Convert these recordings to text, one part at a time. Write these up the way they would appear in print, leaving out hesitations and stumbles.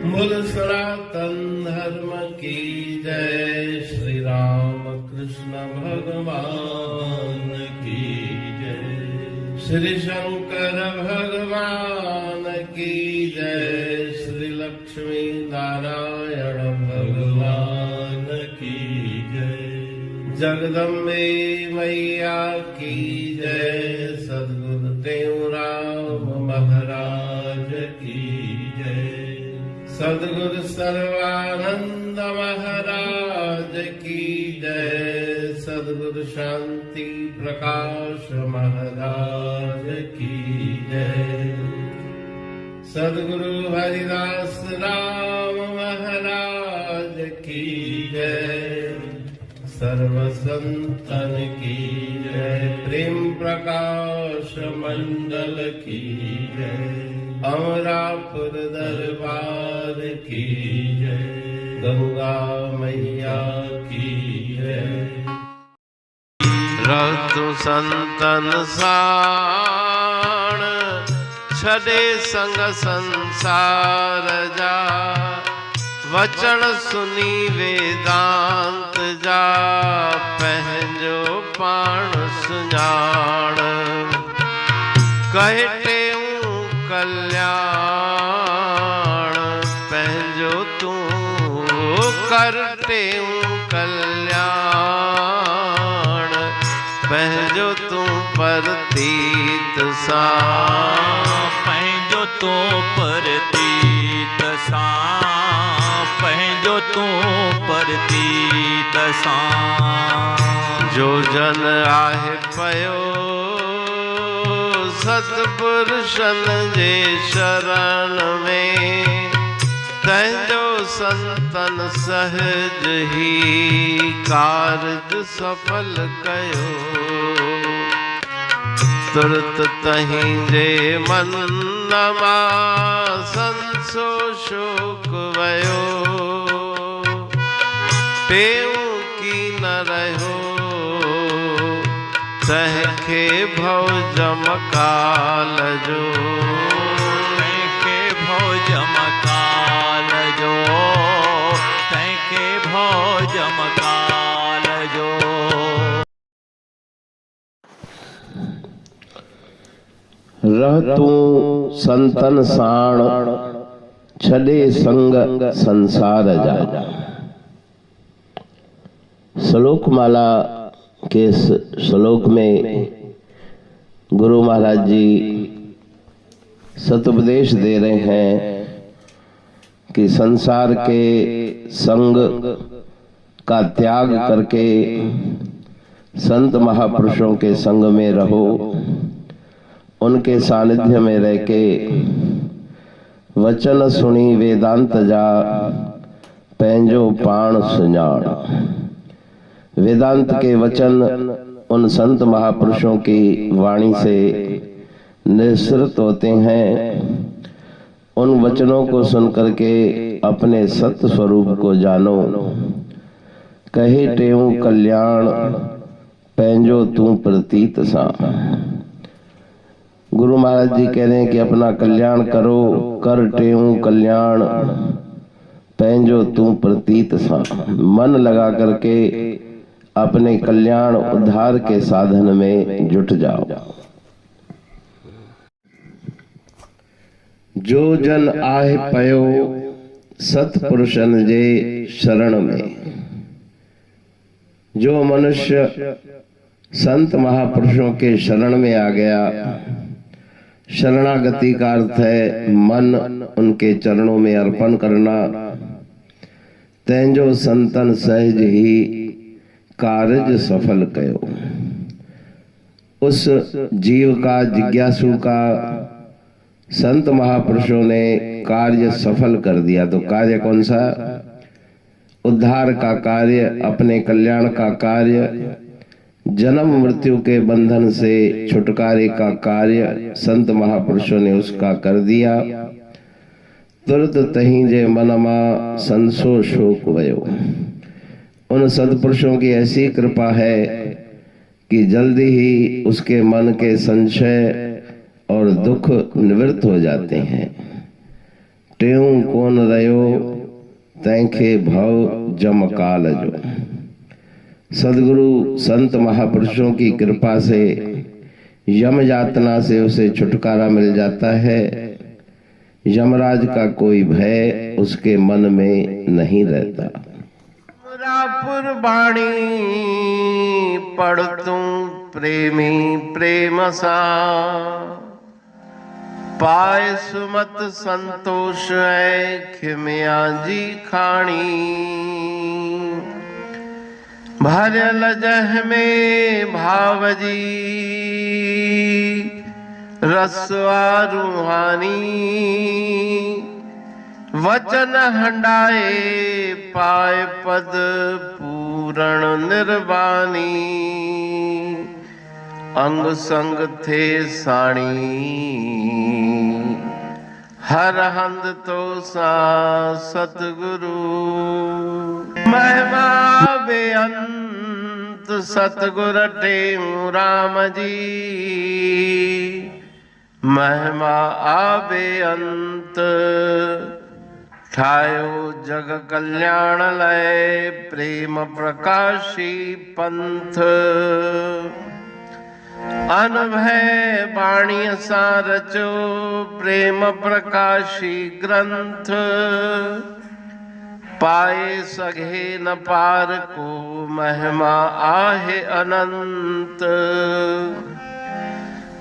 बोल सनातन धर्म की जय। श्री राम कृष्ण भगवान की जय। श्री शंकर भगवान की जय। श्री लक्ष्मी नारायण भगवान की जय। जगदम्बे मैया की जय। सद्गुरु देवराम महाराज की जय। सद्गुरु सर्वानंद महाराज की जय। सद्गुरु शांति प्रकाश महाराज की जय। सद्गुरु हरिदास राम महाराज की जय। सर्व संतन की जय। प्रेम प्रकाश मंडल की जय। अमरापुर दरबार की जय। गंगा मैया की जय। रतु संतन साण छड़े संग संसार जा। वचन सुनी वेदांत जा। पंहिंजो पाण सुञाण। कहते कल्याण पंहिंजो तू करते कल्याण। पंहिंजो तू परतीत सा। पंहिंजो तू परतीत सा। पंहिंजो तू परतीत सा। जो जन आहे पयो सतपुरुषन जे शरण में। तंहिंजो संतन सहज ही कारज सफल कयो। तुरत तहीं जे मन मां संसो शोक वयो। टेऊ की न रहो तंहिंखे भव जमकाल जो। तंहिंखे भव जमकाल जो। तंहिंखे भव जमकाल जो। रहतू संतन साण छड़े संग संसार जा। श्लोक माला के श्लोक में गुरु महाराज जी सतुपदेश दे रहे हैं कि संसार के संग का त्याग करके संत महापुरुषों के संग में रहो। उनके सानिध्य में रह के वचन सुनी वेदांत जा। पंहिंजो पाण सुञाण। वेदांत के वचन उन संत महापुरुषों की वाणी से निःसृत होते हैं। उन वचनों को सुन करके अपने सत्य स्वरूप को जानो। कहे टेऊ कल्याण पंहिंजो तू प्रतीत सा। गुरु महाराज जी कह रहे हैं कि अपना कल्याण करो। कर टेऊ कल्याण पंहिंजो तू प्रतीत सा। मन लगा करके अपने कल्याण उद्धार के साधन में जुट जाओ। जो जन आहे पयो सतपुरुषन जे शरण में। जो मनुष्य संत महापुरुषों के शरण में आ गया। शरणागति का अर्थ है मन उनके चरणों में अर्पण करना। तंहिंजो संतन सहज ही कार्य सफल कयो। उस जीव का जिज्ञासु का संत महापुरुषों ने कार्य सफल कर दिया। तो कार्य कौन सा? उद्धार का कार्य, अपने कल्याण का कार्य, जन्म मृत्यु के बंधन से छुटकारे का कार्य संत महापुरुषों ने उसका कर दिया। तुरत तहीं जे मनमा संसो शोक वयो। उन सत्पुरुषों की ऐसी कृपा है कि जल्दी ही उसके मन के संशय और दुख निवृत्त हो जाते हैं। टेऊ कोन रयो तैंखे भव जम काल जो। सदगुरु संत महापुरुषों की कृपा से यम यातना से उसे छुटकारा मिल जाता है। यमराज का कोई भय उसके मन में नहीं रहता। पुरबाणी पढ़ तू प्रेमी प्रेम सा, पाए सुमत संतोष है खिमिया जी खाणी। भरल जह में भावजी रसवा रूहानी, वचन हंडाए पाए पद पूरण निर्वाणी। अंग संग थे साणी हर हंद तो सा सतगुरु। महिमा बेअंत सतगुर टेऊ राम जी, महिमा आबे अंत ठायो जग कल्याण लय। प्रेम प्रकाशी पंथ अनभय बाणी सा रचो, प्रेम प्रकाशी ग्रंथ। पाए सघे न पार को महिमा आहे अनंत।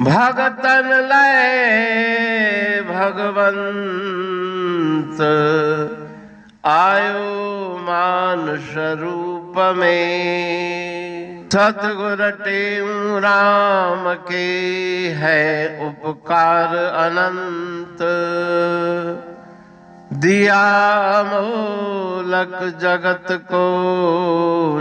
भगतन लय भगवंत, आयो मानुष रूप में। सतगुर टेऊ राम के है उपकार अनंत। दिया मोलक जगत को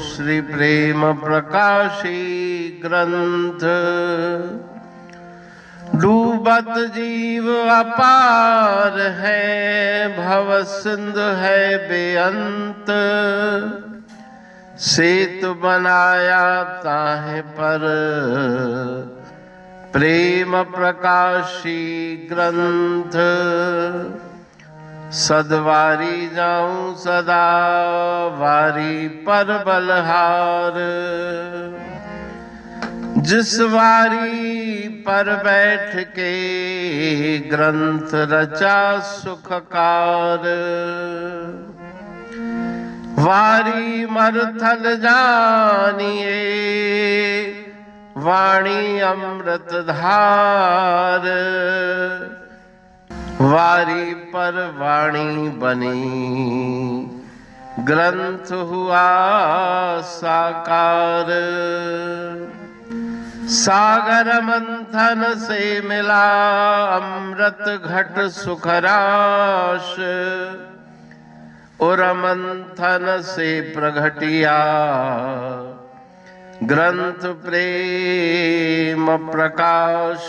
श्री प्रेम प्रकाशी ग्रंथ। डूबत जीव अपार है, भव सिंधु है बेअंत। सेतु बनाया ताहे पर प्रेम प्रकाशी ग्रंथ। सदवारी जाऊं सदा वारी पर बलहार। जिस वारी पर बैठ के ग्रंथ रचा सुखकार। वारी मरथल जानिए वाणी अमृत धार। वारी पर वाणी बनी ग्रंथ हुआ साकार। सागर मंथन से मिला अमृत घट सुखराश। और मंथन से प्रगटिया ग्रंथ प्रेम प्रकाश।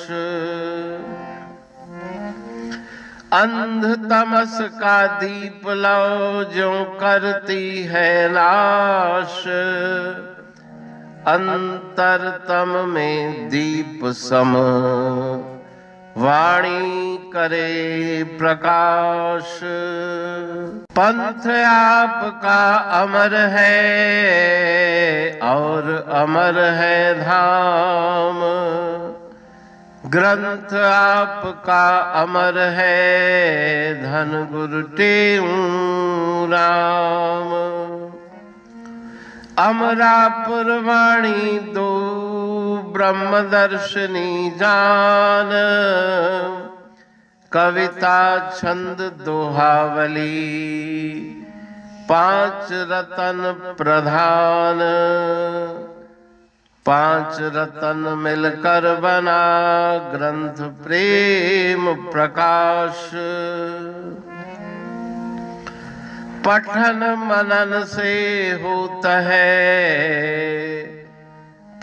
अंध तमस का दीप लो जो करती है नाश। अंतरतम में दीप सम वाणी करे प्रकाश। पंथ आपका अमर है और अमर है धाम। ग्रंथ आपका अमर है धन गुरु टेऊ राम। अमरापुर वाणी दो ब्रह्मदर्शनी जान। कविता छंद दोहावली पांच रतन प्रधान। पांच रतन मिलकर बना ग्रंथ प्रेम प्रकाश। पठन मनन से होता है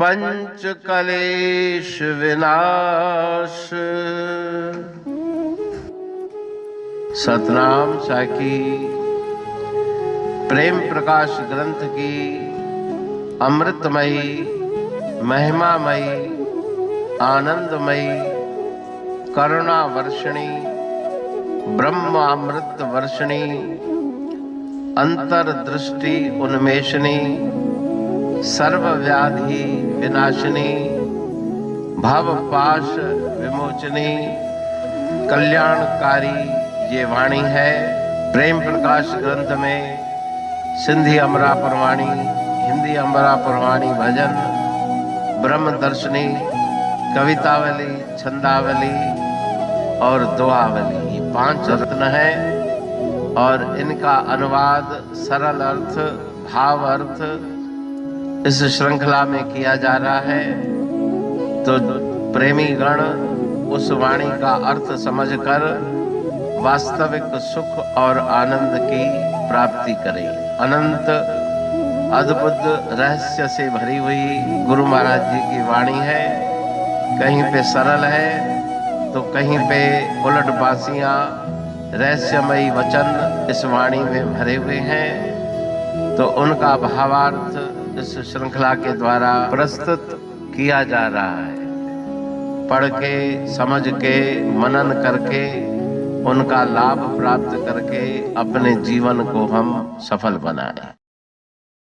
पंच कलेश विनाश। सतनाम साखी प्रेम प्रकाश ग्रंथ की अमृतमयी महिमामयी आनंदमयी करुणा वर्षिणी ब्रह्म अमृत अमृत वर्षिणी अंतर्दृष्टि उन्मेषणी सर्वव्याधि विनाशिनी भव पाश विमोचनी कल्याणकारी ये वाणी है। प्रेम प्रकाश ग्रंथ में सिंधी अमरापुर वाणी, हिंदी अमरापुर वाणी भजन, ब्रह्म दर्शनी, कवितावली, छंदावली और दुआवली, ये 5 रत्न है और इनका अनुवाद सरल अर्थ भाव अर्थ इस श्रृंखला में किया जा रहा है। तो प्रेमी गण उस वाणी का अर्थ समझकर वास्तविक सुख और आनंद की प्राप्ति करें। अनंत अद्भुत रहस्य से भरी हुई गुरु महाराज जी की वाणी है। कहीं पे सरल है तो कहीं पे उलट बासियां रहस्यमयी वचन इस वाणी में भरे हुए हैं। तो उनका भावार्थ इस श्रृंखला के द्वारा प्रस्तुत किया जा रहा है। पढ़ के समझ के मनन करके उनका लाभ प्राप्त करके अपने जीवन को हम सफल बनाएं।